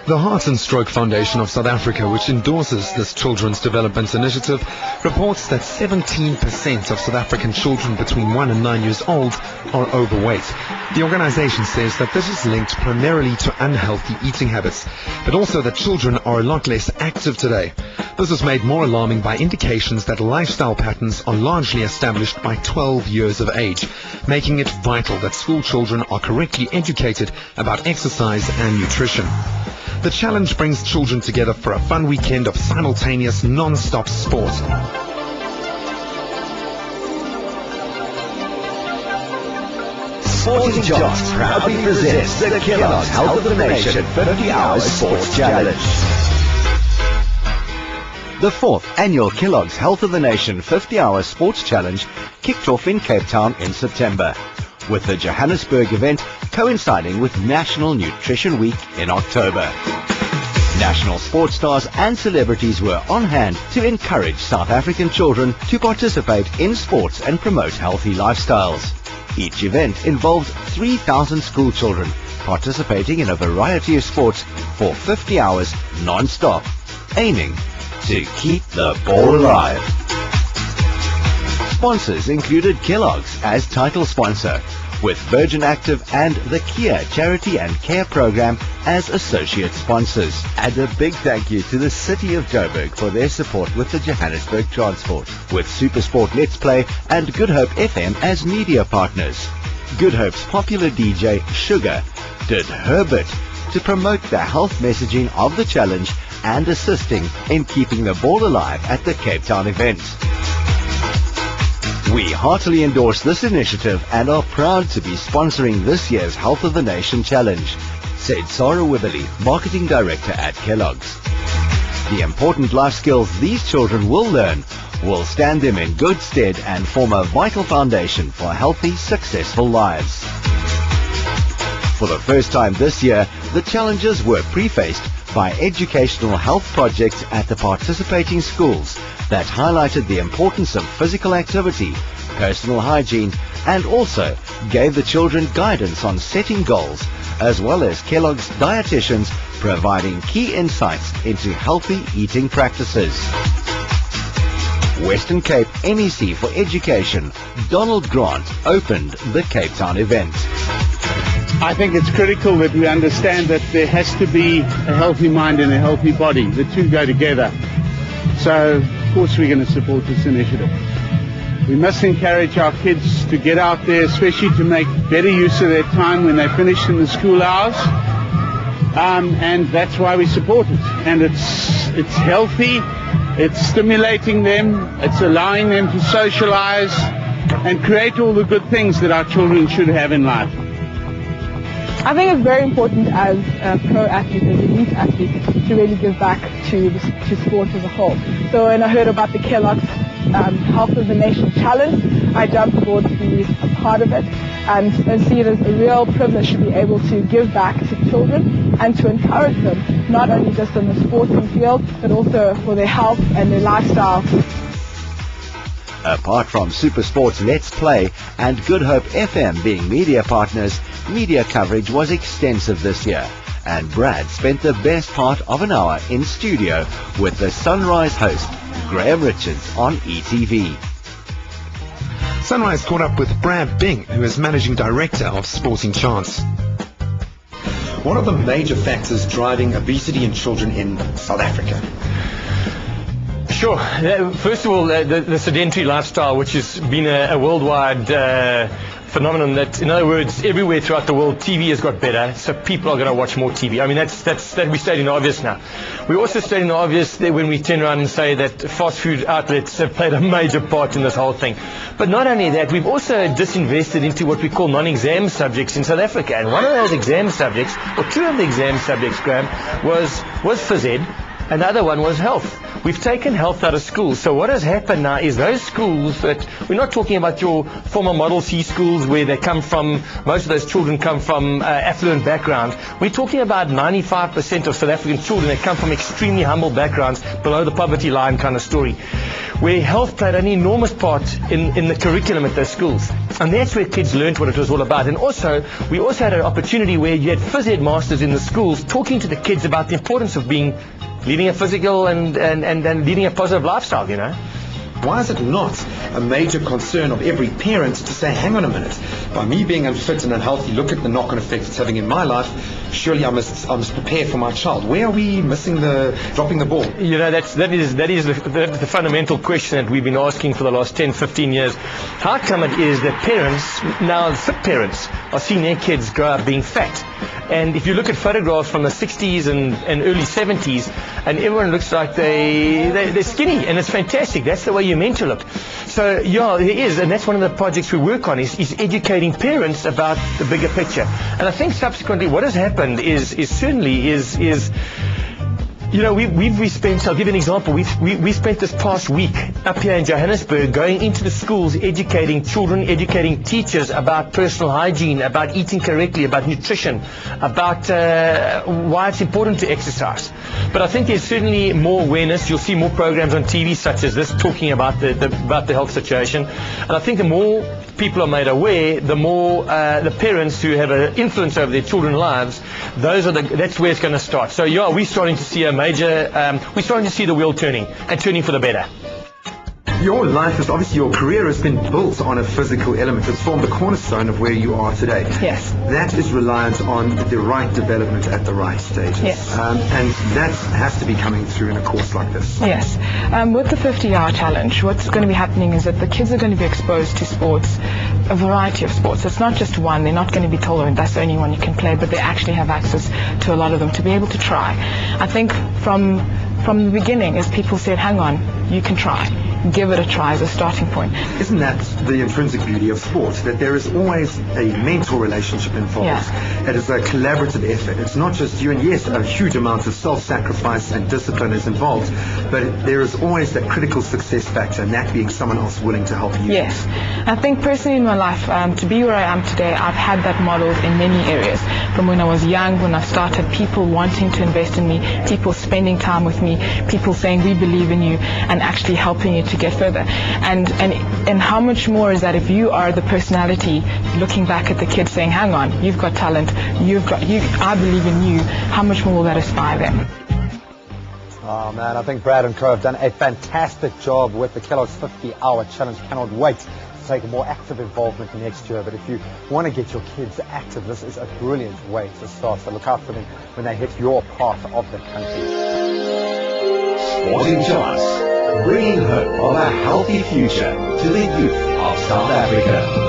The Heart and Stroke Foundation of South Africa, which endorses this children's development initiative, reports that 17% of South African children between 1 and 9 years old are overweight. The organization says that this is linked primarily to unhealthy eating habits, but also that children are a lot less active today. This is made more alarming by indications that lifestyle patterns are largely established by 12 years of age, making it vital that school children are correctly educated about exercise and nutrition. The challenge brings children together for a fun weekend of simultaneous non-stop sport. Sporting Johns proudly presents the Kelloggs Health of the Nation 50 Hours Sports Challenge. The 4th annual Kelloggs Health of the Nation 50 Hours Sports Challenge kicked off in Cape Town in September, with the Johannesburg event coinciding with National Nutrition Week in October. National sports stars and celebrities were on hand to encourage South African children to participate in sports and promote healthy lifestyles. Each event involved 3,000 school children participating in a variety of sports for 50 hours non-stop, aiming to keep the ball alive. Sponsors included Kellogg's as title sponsor, with Virgin Active and the Kia Charity and Care Program as associate sponsors. And a big thank you to the City of Joburg for their support with the Johannesburg Transport, with Supersport Let's Play and Good Hope FM as media partners. Good Hope's popular DJ, Sugar, did her bit to promote the health messaging of the challenge and assisting in keeping the ball alive at the Cape Town event. We heartily endorse this initiative and are proud to be sponsoring this year's Health of the Nation Challenge, said Sarah Wibberley, Marketing Director at Kellogg's. The important life skills these children will learn will stand them in good stead and form a vital foundation for healthy, successful lives. For the first time this year, the challenges were prefaced by educational health projects at the participating schools that highlighted the importance of physical activity, personal hygiene, and also gave the children guidance on setting goals, as well as Kellogg's dietitians providing key insights into healthy eating practices. Western Cape MEC for Education, Donald Grant, opened the Cape Town event. I think it's critical that we understand that there has to be a healthy mind and a healthy body. The two go together. So, of course, we're going to support this initiative. We must encourage our kids to get out there, especially to make better use of their time when they finish in the school hours. And that's why we support it. And it's healthy, it's stimulating them, it's allowing them to socialize and create all the good things that our children should have in life. I think it's very important as pro athletes, as elite athletes, to really give back to sports as a whole. So when I heard about the Kellogg's Health of the Nation Challenge, I jumped aboard to be a part of it and see it as a real privilege to be able to give back to children and to encourage them, not only just on the sporting field, but also for their health and their lifestyle. Apart from Supersport's Let's Play and Good Hope FM being media partners, media coverage was extensive this year, and Brad spent the best part of an hour in studio with the Sunrise host, Graham Richards, on ETV. Sunrise caught up with Brad Bing, who is Managing Director of Sporting Chance. What are the major factors driving obesity in children in South Africa? Sure. First of all, the sedentary lifestyle, which has been a worldwide phenomenon. That, in other words, everywhere throughout the world, TV has got better, so people are going to watch more TV. I mean, that we stating the obvious now. We also stating the obvious that when we turn around and say that fast food outlets have played a major part in this whole thing. But not only that, we've also disinvested into what we call non-exam subjects in South Africa. And one of those exam subjects, or two of the exam subjects, Graham, was phys ed, and the other one was health. we've taken health out of schools. So what has happened now is those schools that, we're not talking about your former Model C schools where they come from, most of those children come from affluent backgrounds. We're talking about 95% of South African children that come from extremely humble backgrounds, below the poverty line kind of story, where health played an enormous part in the curriculum at those schools. And that's where kids learned what it was all about. And also, we also had an opportunity where you had phys ed masters in the schools talking to the kids about the importance of leading a physical and leading a positive lifestyle, you know. Why is it not a major concern of every parent to say, hang on a minute, by me being unfit and unhealthy, look at the knock-on effect it's having in my life, surely I must prepare for my child. Where are we dropping the ball? You know, that is the fundamental question that we've been asking for the last 10, 15 years. How come it is that parents, now fit parents, are seeing their kids grow up being fat? And if you look at photographs from the 60s and early 70s, and everyone looks like they're skinny, and it's fantastic. That's the way you're meant to look. So yeah, there is, and that's one of the projects we work on, is educating parents about the bigger picture. And I think subsequently what has happened is you know, we spent, I'll give you an example, we spent this past week up here in Johannesburg going into the schools, educating children, educating teachers about personal hygiene, about eating correctly, about nutrition, about why it's important to exercise. But I think there's certainly more awareness. You'll see more programs on TV such as this talking about the health situation. And I think the more people are made aware, the more the parents who have an influence over their children's lives, that's where it's going to start. So yeah, we're starting to see we're starting to see the wheel turning, and turning for the better. Your life is, obviously your career has been built on a physical element. It's formed the cornerstone of where you are today. Yes. That is reliant on the right development at the right stages. Yes. And that has to be coming through in a course like this. Yes. With the 50-hour challenge, what's going to be happening is that the kids are going to be exposed to sports, a variety of sports. It's not just one. They're not going to be told, oh, that's the only one you can play, but they actually have access to a lot of them to be able to try. I think from the beginning, as people said, hang on, you can try. Give it a try as a starting point. Isn't that the intrinsic beauty of sport? That there is always a mentor relationship involved. Yeah. It is a collaborative effort. It's not just you, and yes, a huge amount of self-sacrifice and discipline is involved, but there is always that critical success factor, and that being someone else willing to help you. Yes. I think personally in my life, to be where I am today, I've had that model in many areas. From when I was young, when I started, people wanting to invest in me, people spending time with me, people saying we believe in you, and actually helping you to get further. And how much more is that if you are the personality looking back at the kids saying, hang on, you've got talent, I believe in you, how much more will that inspire them? Oh man, I think Brad and Co have done a fantastic job with the Kellogg's 50-hour challenge. Cannot wait to take a more active involvement next year. But if you want to get your kids active, this is a brilliant way to start. So look out for them when they hit your part of the country. Sporting Chance, bringing hope of a healthy future to the youth of South Africa.